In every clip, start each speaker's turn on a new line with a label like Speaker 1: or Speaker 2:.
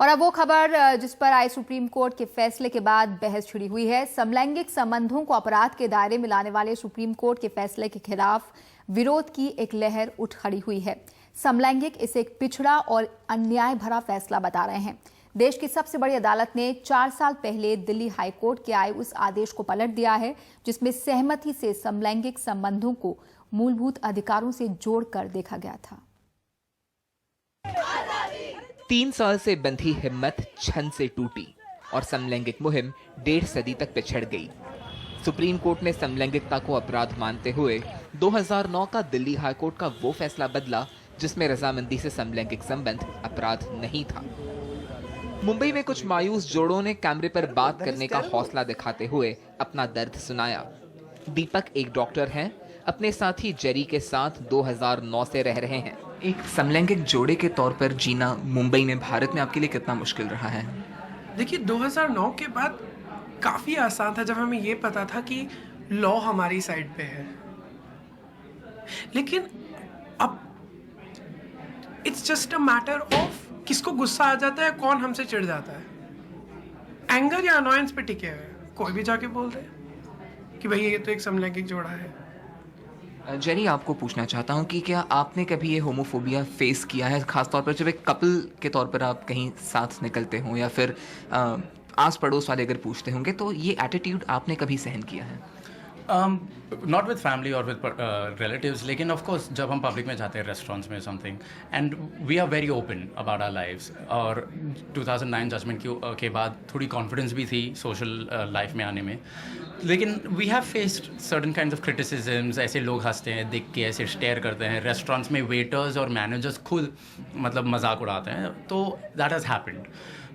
Speaker 1: और अब वो खबर जिस पर आई सुप्रीम कोर्ट के फैसले के बाद बहस छिड़ी हुई है। समलैंगिक संबंधों को अपराध के दायरे में लाने वाले सुप्रीम कोर्ट के फैसले के खिलाफ विरोध की एक लहर उठ खड़ी हुई है। समलैंगिक इसे एक पिछड़ा और अन्याय भरा फैसला बता रहे हैं। देश की सबसे बड़ी अदालत ने 4 साल पहले दिल्ली हाईकोर्ट के आए उस आदेश को पलट दिया है जिसमें सहमति से समलैंगिक संबंधों को मूलभूत अधिकारों से जोड़कर देखा गया था।
Speaker 2: 3 साल से बंधी हिम्मत क्षण से टूटी और समलैंगिक मुहिम 1.5 सदी तक पिछड़ गई। सुप्रीम कोर्ट ने समलैंगिकता को अपराध मानते हुए 2009 का दिल्ली हाईकोर्ट का वो फैसला बदला जिसमें रजामंदी से समलैंगिक संबंध अपराध नहीं था। मुंबई में कुछ मायूस जोड़ों ने कैमरे पर बात करने का हौसला दिखाते हुए अपना दर्द सुनाया। दीपक एक डॉक्टर हैं, अपने साथी जेरी के साथ 2009 से रह रहे हैं। एक समलैंगिक जोड़े के तौर पर जीना मुंबई में, भारत में आपके लिए कितना मुश्किल रहा है?
Speaker 3: देखिए 2009 के बाद काफ़ी आसान था जब हमें ये पता था कि लॉ हमारी साइड पे है, लेकिन अब it's just a matter of किसको गुस्सा आ जाता है, कौन हमसे चिढ़ जाता है। एंगर या अनॉयंस पे टिके हुए कोई भी जाके बोल दे कि भाई ये तो एक समलैंगिक जोड़ा है।
Speaker 2: जेरी, आपको पूछना चाहता हूँ कि क्या आपने कभी ये होमोफोबिया फेस किया है, खासतौर पर जब एक कपल के तौर पर आप कहीं साथ निकलते हो या फिर आस पड़ोस वाले अगर पूछते होंगे, तो ये एटीट्यूड आपने कभी सहन किया है?
Speaker 4: नॉट विद फैमिली और विद रिलेटिव्स, लेकिन ऑफ कोर्स जब हम पब्लिक में जाते हैं रेस्टोरेंट्स में something, and we are very open about our lives. और 2009 जजमेंट के बाद थोड़ी कॉन्फिडेंस भी थी सोशल लाइफ में आने में, लेकिन we have faced certain kinds of criticisms. ऐसे लोग हंसते हैं देख के, ऐसे स्टेयर करते हैं रेस्टोरेंट्स में, वेटर्स और मैनेजर्स खुद मतलब मजाक उड़ाते हैं, तो that has happened,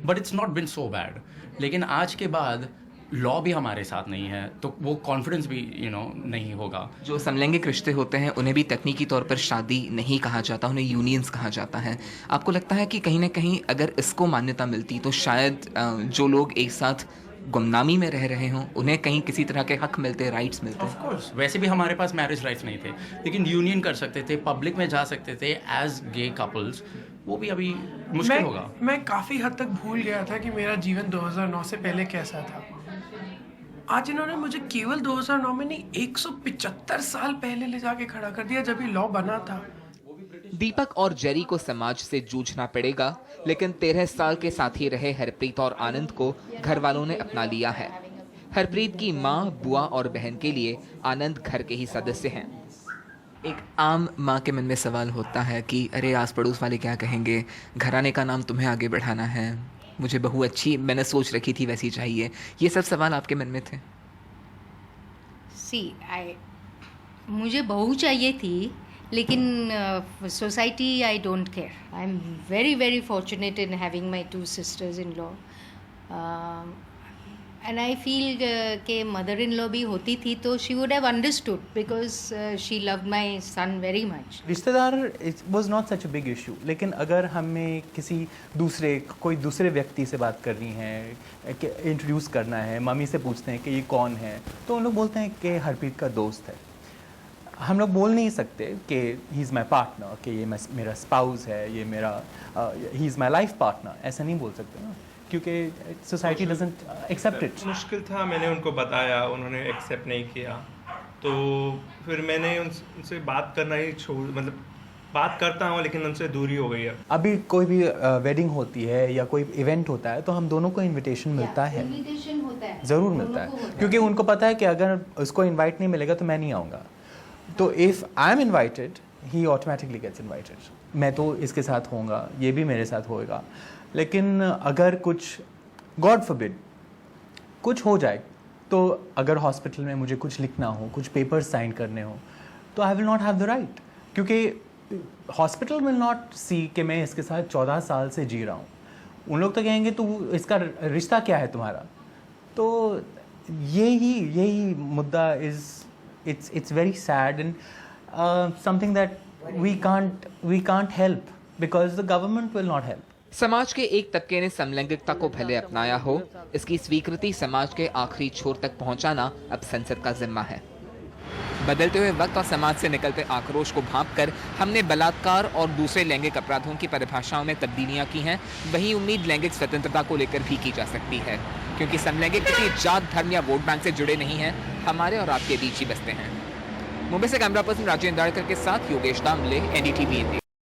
Speaker 4: but it's not been so bad. लेकिन आज के बाद लॉ भी हमारे साथ नहीं है, तो वो कॉन्फिडेंस भी नहीं होगा।
Speaker 2: जो समलैंगिक रिश्ते होते हैं उन्हें भी तकनीकी तौर पर शादी नहीं कहा जाता, उन्हें यूनियंस कहा जाता है। आपको लगता है कि कहीं ना कहीं अगर इसको मान्यता मिलती तो शायद जो लोग एक साथ गुमनामी में रह रहे हों उन्हें कहीं किसी तरह के हक मिलते, राइट्स मिलते?
Speaker 4: ऑफ कोर्स, वैसे भी हमारे पास मैरिज राइट्स नहीं थे, लेकिन यूनियन कर सकते थे, पब्लिक में जा सकते थे एज गे कपल्स। वो भी अभी मुश्किल होगा।
Speaker 3: मैं काफ़ी हद तक भूल गया था कि मेरा जीवन 2009 से पहले कैसा था। आज इन्होंने मुझे केवल 2009 में नहीं 175 साल पहले ले जाके खड़ा कर दिया जब ये लॉ बना था।
Speaker 2: दीपक और जेरी को समाज से जूझना पड़ेगा, लेकिन 13 साल के साथी रहे हरप्रीत और आनंद को घर वालों ने अपना लिया है। हरप्रीत की माँ, बुआ और बहन के लिए आनंद घर के ही सदस्य हैं। एक आम माँ के मन में सवाल होता है कि अरे आस पड़ोस वाले क्या कहेंगे, घराने का नाम तुम्हें आगे बढ़ाना है, मुझे बहू अच्छी मैंने सोच रखी थी वैसी चाहिए, ये सब सवाल आपके मन में थे?
Speaker 5: मुझे बहू चाहिए थी, लेकिन society I don't care. I am very very fortunate in having my 2 sisters in law, and I feel कि मदर इन लॉ भी होती थी तो she would have understood because she loved my son very much.
Speaker 6: रिश्तेदार was not such a big issue, लेकिन अगर हमें किसी कोई दूसरे व्यक्ति से बात करनी है, इंट्रोड्यूस करना है, मम्मी से पूछते हैं कि ये कौन है, तो उन लोग बोलते हैं कि हरप्रीत का दोस्त है। हम लोग बोल नहीं सकते कि ही इज़ माई पार्टनर, कि ये मेरा स्पाउस है, ये मेरा he is my life partner, ऐसा नहीं बोल सकते ना, क्योंकि सोसाइटी डजंट एक्सेप्ट इट।
Speaker 7: मुश्किल था, मैंने उनको बताया, उन्होंने एक्सेप्ट नहीं किया, तो फिर मैंने उनसे बात करना ही मतलब बात करता हूँ लेकिन उनसे दूरी हो गई है।
Speaker 6: अभी कोई भी वेडिंग होती है या कोई इवेंट होता है तो हम दोनों को इनविटेशन मिलता है, ज़रूर मिलता है, क्योंकि उनको पता है कि अगर उसको इन्वाइट नहीं मिलेगा तो मैं नहीं आऊँगा। तो if I am invited he automatically gets invited. मैं तो इसके साथ होऊंगा, ये भी मेरे साथ होएगा, लेकिन अगर कुछ गॉड फॉरबिड कुछ हो जाए, तो अगर हॉस्पिटल में मुझे कुछ लिखना हो, कुछ पेपर्स साइन करने हो, तो I will not have the right, क्योंकि हॉस्पिटल विल नॉट सी कि मैं इसके साथ 14 साल से जी रहा हूँ। उन लोग तो कहेंगे तो इसका रिश्ता क्या है तुम्हारा। तो यही मुद्दा it's very sad and something that we can't help because the government will not help.
Speaker 2: समाज के एक तबके ने समलैंगिकता को भले अपनाया हो, इसकी स्वीकृति समाज के आखिरी छोर तक पहुंचाना अब संसद का जिम्मा है। बदलते हुए वक्त और समाज से निकलते आक्रोश को भांपकर हमने बलात्कार और दूसरे लैंगिक अपराधों की परिभाषाओं में तब्दीलियां की हैं, वहीं उम्मीद लैंगिक स्वतंत्रता को लेकर भी की जा सकती है, क्योंकि समलैंगिक किसी जात, धर्म या वोट बैंक से जुड़े नहीं हैं, हमारे और आपके बीच ही बसते हैं। मुंबई से कैमरा पर्सन राजेंद्र दाड़कर के साथ योगेश दामले, NDTV इंडिया।